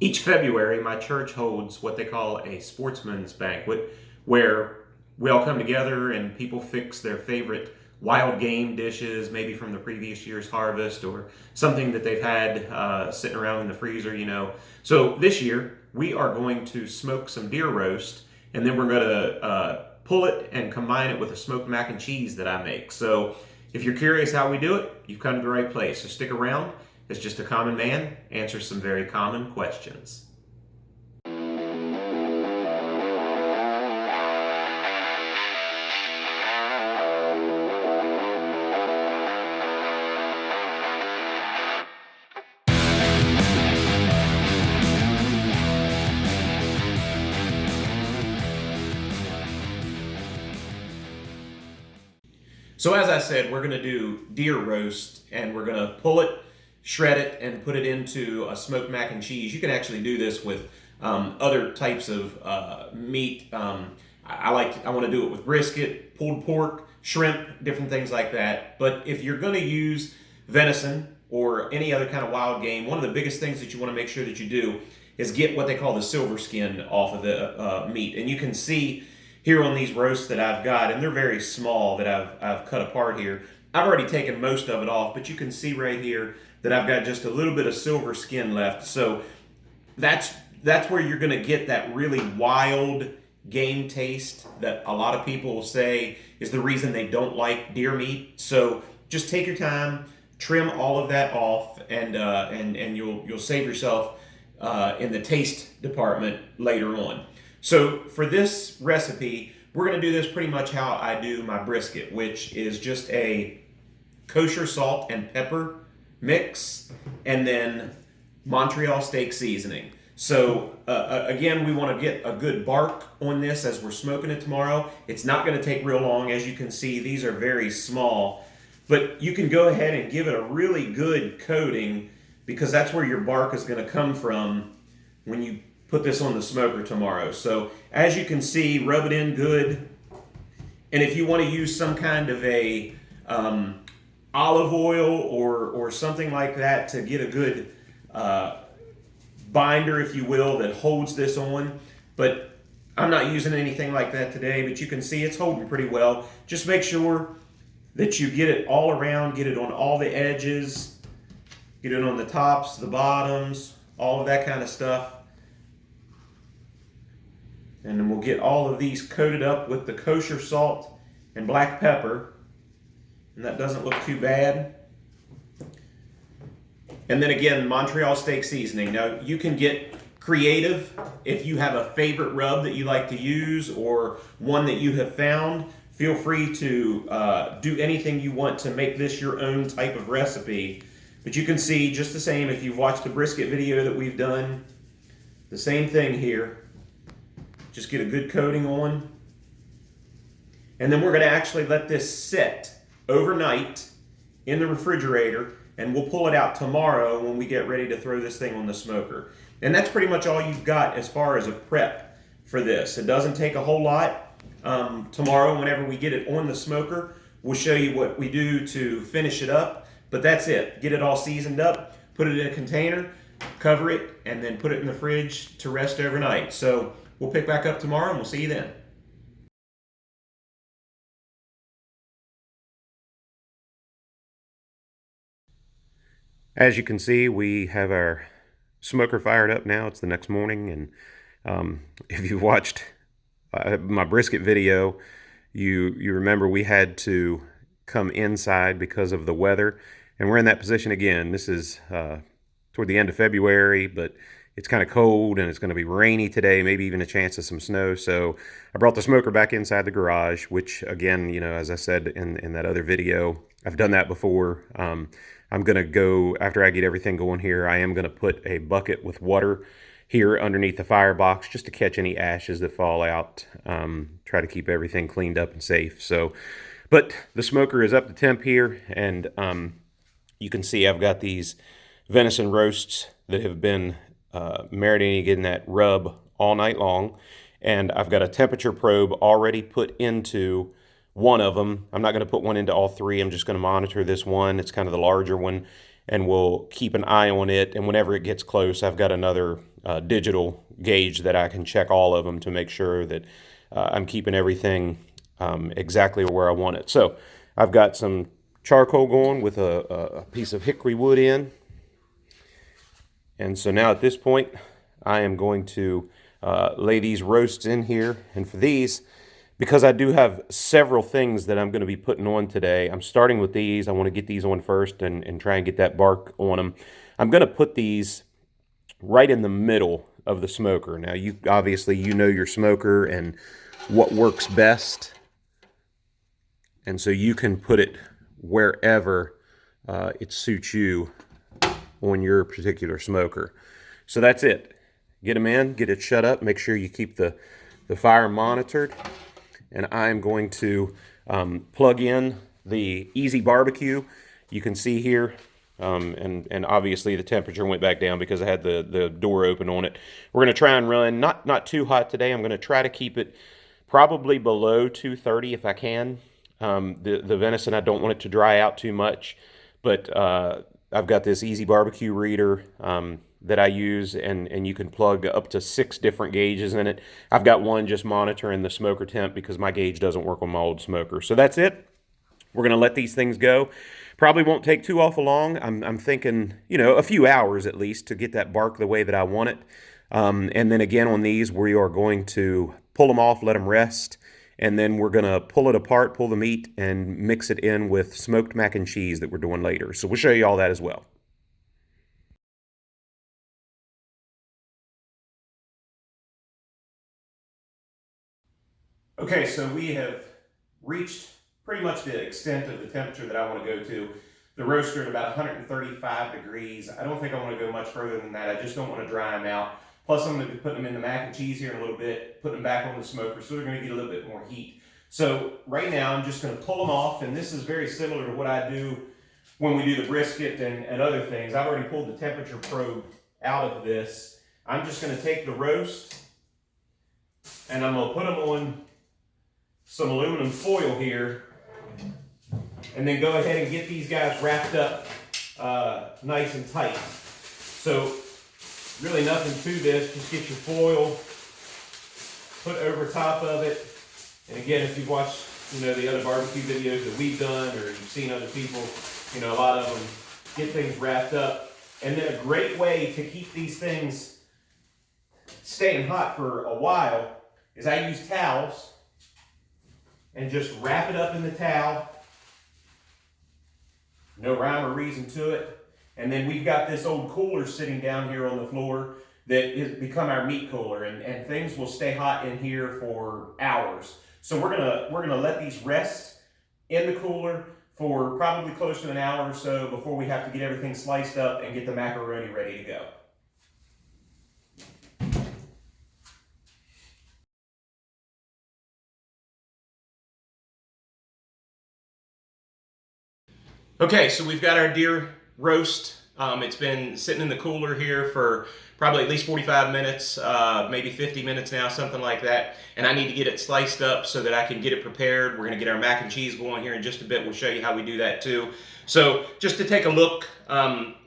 Each February, my church holds what they call a sportsman's banquet, where we all come together and people fix their favorite wild game dishes, maybe from the previous year's harvest or something that they've had sitting around in the freezer. So this year, we are going to smoke some deer roast, and then we're going to pull it and combine it with a smoked mac and cheese that I make. So if you're curious how we do it, you've come to the right place. So stick around. It's just a common man answers some very common questions. So as I said, we're going to do deer roast, and we're going to pull it, shred it, and put it into a smoked mac and cheese. You can actually do this with other types of meat. I want to do it with brisket, pulled pork, shrimp, different things like that. But if you're going to use venison or any other kind of wild game, one of the biggest things that you want to make sure that you do is get what they call the silver skin off of the meat. And you can see here on these roasts that I've got, and they're very small that I've cut apart here. I've already taken most of it off, but you can see right here that I've got just a little bit of silver skin left. So that's where you're going to get that really wild game taste that a lot of people say is the reason they don't like deer meat. So just take your time, trim all of that off, and you'll save yourself in the taste department later on. So for this recipe, we're going to do this pretty much how I do my brisket, which is just a kosher salt and pepper mix, and then Montreal steak seasoning. So again, we want to get a good bark on this as we're smoking it tomorrow. It's not going to take real long. As you can see, these are very small, but you can go ahead and give it a really good coating, because that's where your bark is going to come from when you put this on the smoker tomorrow. So as you can see, rub it in good. And if you want to use some kind of a olive oil or something like that to get a good binder, if you will, that holds this on. But I'm not using anything like that today, but you can see it's holding pretty well. Just make sure that you get it all around, get it on all the edges, get it on the tops, the bottoms, all of that kind of stuff. And then we'll get all of these coated up with the kosher salt and black pepper. And that doesn't look too bad. And then again, Montreal steak seasoning. Now you can get creative if you have a favorite rub that you like to use or one that you have found. Feel free to do anything you want to make this your own type of recipe. But you can see just the same if you've watched the brisket video that we've done. The same thing here. Just get a good coating on. And then we're going to actually let this sit overnight in the refrigerator, and we'll pull it out tomorrow when we get ready to throw this thing on the smoker. And that's pretty much all you've got as far as a prep for this. It doesn't take a whole lot. Tomorrow, whenever we get it on the smoker, we'll show you what we do to finish it up. But that's it. Get it all seasoned up, put it in a container, cover it, and then put it in the fridge to rest overnight. So we'll pick back up tomorrow, and we'll see you then. As you can see, we have our smoker fired up now. It's the next morning, and if you've watched my brisket video, you remember we had to come inside because of the weather, and we're in that position again. This is toward the end of February, but it's kind of cold and it's going to be rainy today, maybe even a chance of some snow. So I brought the smoker back inside the garage, which again, as I said in that other video, I've done that before. I'm going to go, after I get everything going here, I am going to put a bucket with water here underneath the firebox just to catch any ashes that fall out. Try to keep everything cleaned up and safe. But the smoker is up to temp here, and you can see I've got these venison roasts that have been marinating in that rub all night long, and I've got a temperature probe already put into one of them. I'm not going to put one into all three. I'm just going to monitor this one. It's kind of the larger one, and we'll keep an eye on it, and whenever it gets close, I've got another digital gauge that I can check all of them to make sure that I'm keeping everything exactly where I want it. So I've got some charcoal going with a piece of hickory wood in. And so now at this point, I am going to lay these roasts in here. And for these, because I do have several things that I'm going to be putting on today, I'm starting with these. I want to get these on first and try and get that bark on them. I'm going to put these right in the middle of the smoker. Now, you obviously you know your smoker and what works best. And so you can put it wherever it suits you on your particular smoker. So that's it. Get them in, get it shut up, make sure you keep the fire monitored. And I'm going to plug in the Easy Barbecue. You can see here, and obviously the temperature went back down because I had the door open on it. We're going to try and run, not too hot today. I'm going to try to keep it probably below 230 if I can. The venison, I don't want it to dry out too much, but I've got this Easy Barbecue reader that I use, and you can plug up to 6 different gauges in it. I've got one just monitoring the smoker temp because my gauge doesn't work on my old smoker. So that's it. We're going to let these things go. Probably won't take too awful long. I'm thinking, a few hours at least to get that bark the way that I want it. And then again on these, we are going to pull them off, let them rest, and then we're going to pull it apart, pull the meat, and mix it in with smoked mac and cheese that we're doing later. So we'll show you all that as well. Okay, so we have reached pretty much the extent of the temperature that I want to go to. The roaster at about 135 degrees. I don't think I want to go much further than that. I just don't want to dry them out. Plus, I'm going to be putting them in the mac and cheese here in a little bit, putting them back on the smoker, so they're going to get a little bit more heat. So right now, I'm just going to pull them off, and this is very similar to what I do when we do the brisket and other things. I've already pulled the temperature probe out of this. I'm just going to take the roast, and I'm going to put them on some aluminum foil here, and then go ahead and get these guys wrapped up nice and tight. So really nothing to this, just get your foil, put over top of it. And again, if you've watched the other barbecue videos that we've done, or you've seen other people, a lot of them get things wrapped up. And then a great way to keep these things staying hot for a while is I use towels and just wrap it up in the towel. No rhyme or reason to it. And then we've got this old cooler sitting down here on the floor that has become our meat cooler, and things will stay hot in here for hours. So we're gonna let these rest in the cooler for probably close to an hour or so before we have to get everything sliced up and get the macaroni ready to go. Okay, so we've got our deer roast. It's been sitting in the cooler here for probably at least 45 minutes, maybe 50 minutes now, something like that. And I need to get it sliced up so that I can get it prepared. We're gonna get our mac and cheese going here in just a bit. We'll show you how we do that too. So just to take a look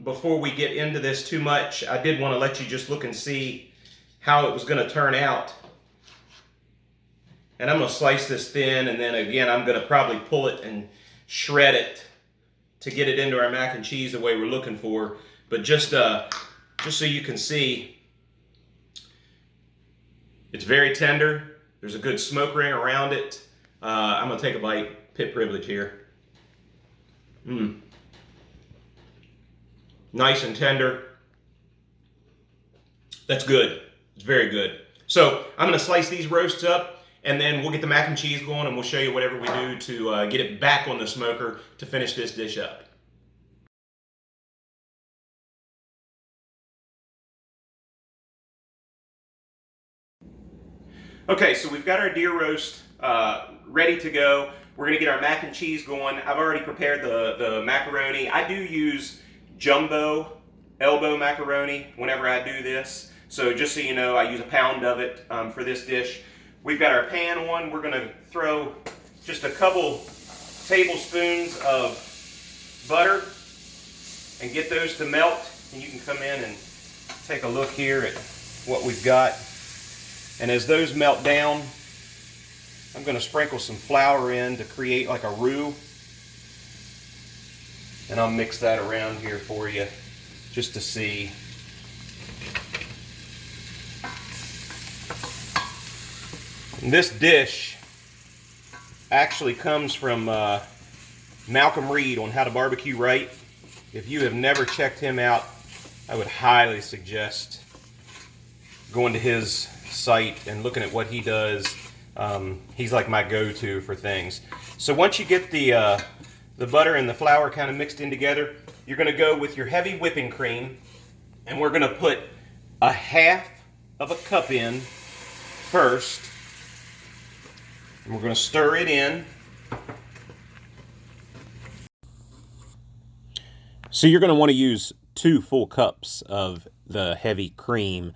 before we get into this too much, I did wanna let you just look and see how it was gonna turn out. And I'm gonna slice this thin, and then again, I'm gonna probably pull it and shred it to get it into our mac and cheese the way we're looking for. But just so you can see, it's very tender. There's a good smoke ring around it. I'm gonna take a bite, pit privilege here. Nice and tender. That's good, it's very good. So I'm gonna slice these roasts up, and then we'll get the mac and cheese going, and we'll show you whatever we do to get it back on the smoker to finish this dish up. Okay, so we've got our deer roast ready to go. We're gonna get our mac and cheese going. I've already prepared the macaroni. I do use jumbo elbow macaroni whenever I do this. So just so you know, I use a pound of it for this dish. We've got our pan on. We're gonna throw just a couple tablespoons of butter and get those to melt. And you can come in and take a look here at what we've got. And as those melt down, I'm going to sprinkle some flour in to create like a roux. And I'll mix that around here for you just to see. And this dish actually comes from Malcolm Reed on How to Barbecue Right. If you have never checked him out, I would highly suggest going to his site and looking at what he does. He's like my go-to for things. So once you get the butter and the flour kind of mixed in together, you're going to go with your heavy whipping cream, and we're going to put a half of a cup in first, and we're going to stir it in. So you're going to want to use 2 full cups of the heavy cream,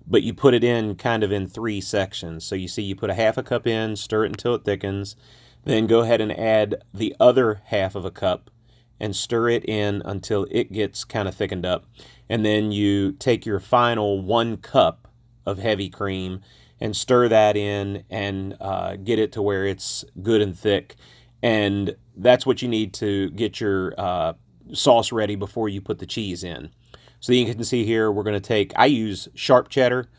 but you put it in kind of in 3 sections. So you see you put a half a cup in, stir it until it thickens, then go ahead and add the other half of a cup and stir it in until it gets kind of thickened up. And then you take your final 1 cup of heavy cream and stir that in and get it to where it's good and thick. And that's what you need to get your sauce ready before you put the cheese in. So you can see here, we're going to take, I use sharp cheddar,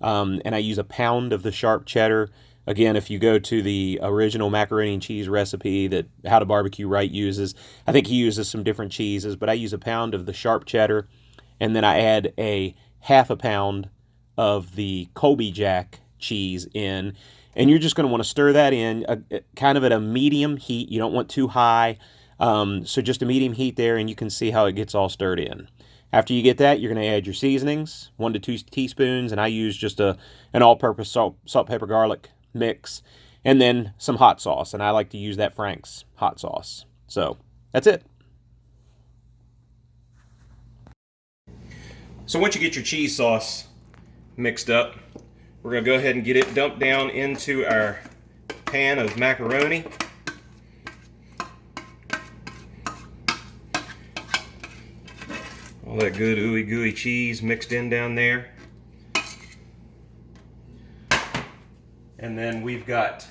and I use a pound of the sharp cheddar. Again, if you go to the original macaroni and cheese recipe that How to Barbecue Right uses, I think he uses some different cheeses, but I use a pound of the sharp cheddar, and then I add a half a pound of the Colby Jack cheese in, and you're just going to want to stir that in kind of at a medium heat. You don't want too high, so just a medium heat there, and you can see how it gets all stirred in. After you get that, you're going to add your seasonings, 1 to 2 teaspoons, and I use just an all-purpose salt, pepper, garlic mix, and then some hot sauce, and I like to use that Frank's hot sauce. So that's it. So once you get your cheese sauce mixed up, we're going to go ahead and get it dumped down into our pan of macaroni. All that good ooey gooey cheese mixed in down there. And then we've got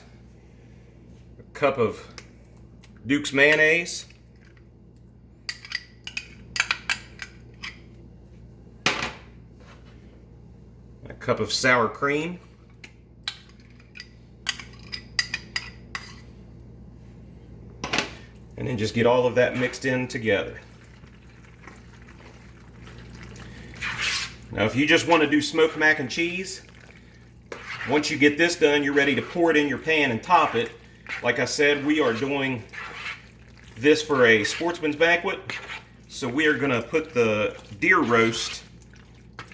a cup of Duke's mayonnaise. A cup of sour cream. And then just get all of that mixed in together. Now if you just want to do smoked mac and cheese, once you get this done, you're ready to pour it in your pan and top it. Like I said, we are doing this for a sportsman's banquet, so we are going to put the deer roast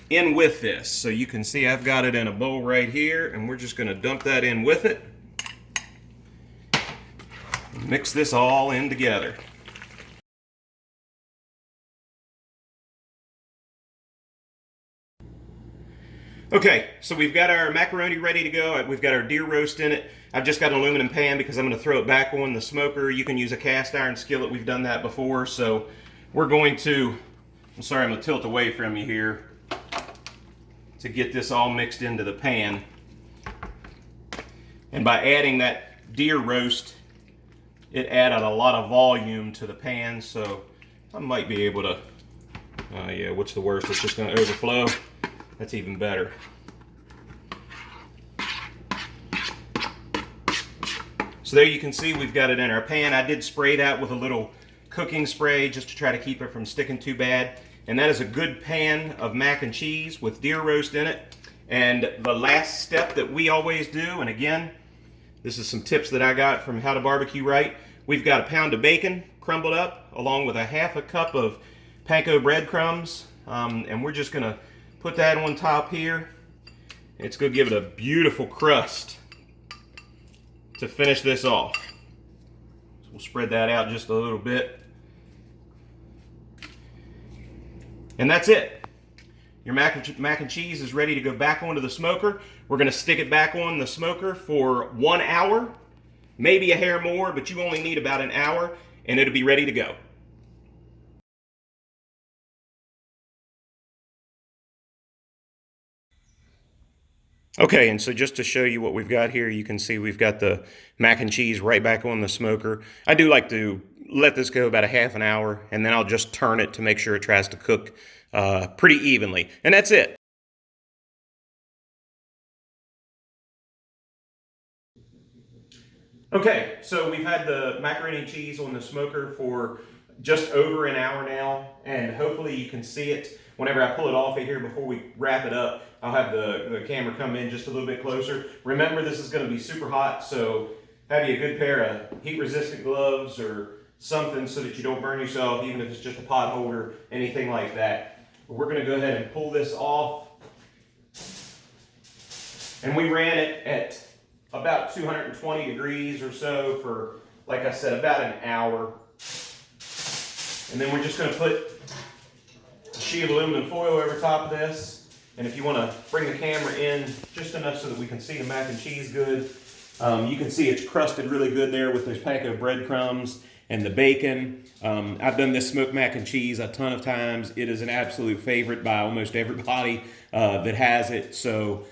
in with this. So you can see I've got it in a bowl right here, and we're just going to dump that in with it. Mix this all in together. Okay, so we've got our macaroni ready to go. We've got our deer roast in it. I've just got an aluminum pan because I'm going to throw it back on the smoker. You can use a cast iron skillet. We've done that before. So we're going to, I'm sorry, I'm going to tilt away from you here to get this all mixed into the pan. And by adding that deer roast, it added a lot of volume to the pan. So I might be able to, yeah, what's the worst? It's just going to overflow. That's even better. So there you can see we've got it in our pan. I did spray that with a little cooking spray just to try to keep it from sticking too bad. And that is a good pan of mac and cheese with deer roast in it. And the last step that we always do, and again, this is some tips that I got from How to Barbecue Right. We've got a pound of bacon crumbled up along with a half a cup of panko breadcrumbs. And we're just gonna put that on top here. It's going to give it a beautiful crust to finish this off. So we'll spread that out just a little bit. And that's it. Your mac and cheese is ready to go back onto the smoker. We're going to stick it back on the smoker for 1 hour, maybe a hair more, but you only need about an hour, and it'll be ready to go. Okay, and so just to show you what we've got here, you can see we've got the mac and cheese right back on the smoker. I do like to let this go about a half an hour, and then I'll just turn it to make sure it tries to cook pretty evenly. And that's it. Okay, so we've had the macaroni and cheese on the smoker for just over an hour now, and hopefully you can see it. Whenever I pull it off of here before we wrap it up, I'll have the camera come in just a little bit closer. Remember, this is going to be super hot, so have you a good pair of heat-resistant gloves or something so that you don't burn yourself, even if it's just a pot holder, anything like that. But we're going to go ahead and pull this off. And we ran it at about 220 degrees or so for, like I said, about an hour. And then we're just going to put a sheet of aluminum foil over top of this. And if you want to bring the camera in just enough so that we can see the mac and cheese good, you can see it's crusted really good there with those panko breadcrumbs and the bacon. I've done this smoked mac and cheese a ton of times. It is an absolute favorite by almost everybody that has it. So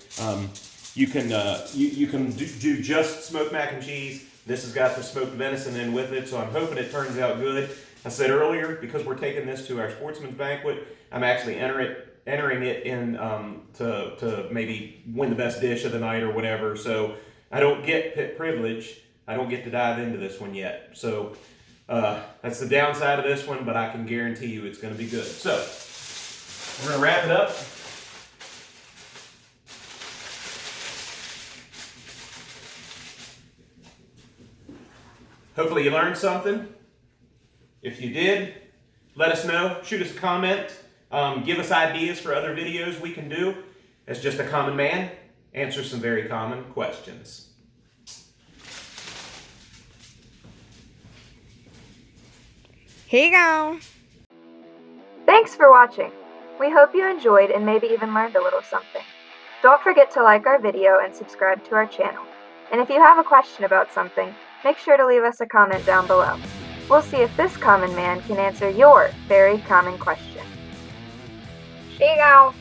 you can do just smoked mac and cheese. This has got the smoked venison in with it, so I'm hoping it turns out good. I said earlier, because we're taking this to our sportsman's banquet, I'm actually entering it in to maybe win the best dish of the night or whatever. So I don't get pit privilege. I don't get to dive into this one yet. So that's the downside of this one, but I can guarantee you it's going to be good. So we're going to wrap it up. Hopefully you learned something. If you did, let us know. Shoot us a comment. Give us ideas for other videos we can do. As just a common man, answer some very common questions. Here you go. Thanks for watching. We hope you enjoyed and maybe even learned a little something. Don't forget to like our video and subscribe to our channel. And if you have a question about something, make sure to leave us a comment down below. We'll see if this common man can answer your very common question. Here you go.